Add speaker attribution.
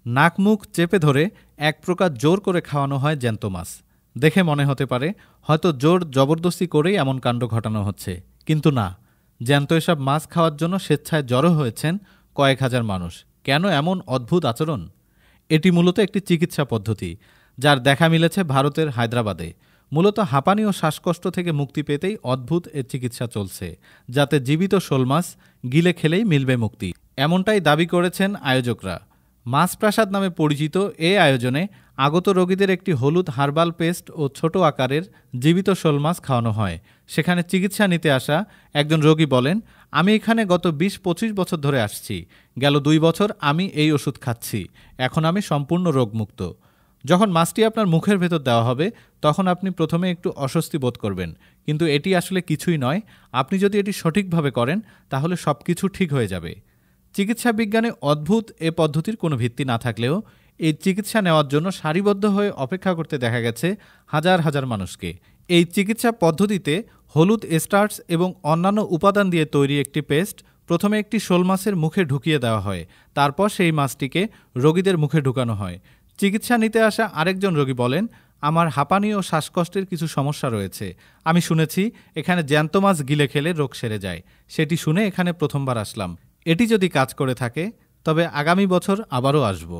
Speaker 1: নাক মুখ চেপে ধরে এক প্রকার জোর করে খাওয়ানো হয় জ্যান্ত মাছ। দেখে মনে হতে পারে হয়তো জোর জবরদস্তি করেই এমন কাণ্ড ঘটানো হচ্ছে, কিন্তু না। জ্যান্ত এসব মাছ খাওয়ার জন্য স্বেচ্ছায় জড়ো হয়েছেন কয়েক হাজার মানুষ। কেন এমন অদ্ভুত আচরণ? এটি মূলত একটি চিকিৎসা পদ্ধতি, যার দেখা মিলেছে ভারতের হায়দ্রাবাদে। মূলত হাঁপানি ও শ্বাসকষ্ট থেকে মুক্তি পেতেই অদ্ভুত এ চিকিৎসা চলছে, যাতে জীবিত শোল মাছ গিলে খেলেই মিলবে মুক্তি, এমনটাই দাবি করেছেন আয়োজকরা। মাছ প্রাসাদ নামে পরিচিত এ আয়োজনে আগত রোগীদের একটি হলুদ হার্বাল পেস্ট ও ছোট আকারের জীবিত শোল মাছ খাওয়ানো হয়। সেখানে চিকিৎসা নিতে আসা একজন রোগী বলেন, আমি এখানে গত ২০-২৫ বছর ধরে আসছি। গেল ২ বছর আমি এই ওষুধ খাচ্ছি। এখন আমি সম্পূর্ণ রোগমুক্ত। যখন মাছটি আপনার মুখের ভেতর দেওয়া হবে, তখন আপনি প্রথমে একটু অস্বস্তি বোধ করবেন, কিন্তু এটি আসলে কিছুই নয়। আপনি যদি এটি সঠিকভাবে করেন, তাহলে সবকিছু ঠিক হয়ে যাবে। চিকিৎসা বিজ্ঞানে অদ্ভুত এ পদ্ধতির কোনো ভিত্তি না থাকলেও এই চিকিৎসা নেওয়ার জন্য সারিবদ্ধ হয়ে অপেক্ষা করতে দেখা গেছে হাজার হাজার মানুষকে। এই চিকিৎসা পদ্ধতিতে হলুদ এস্টার্স এবং অন্যান্য উপাদান দিয়ে তৈরি একটি পেস্ট প্রথমে একটি শোল মাছের মুখে ঢুকিয়ে দেওয়া হয়। তারপর সেই মাছটিকে রোগীদের মুখে ঢুকানো হয়। চিকিৎসা নিতে আসা আরেকজন রোগী বলেন, আমার হাঁপানি ও শ্বাসকষ্টের কিছু সমস্যা রয়েছে। আমি শুনেছি এখানে জ্যান্ত মাছ গিলে খেলে রোগ সেরে যায়। সেটি শুনে এখানে প্রথমবার আসলাম। এটি যদি কাজ করে থাকে, তবে আগামী বছর আবারও আসব।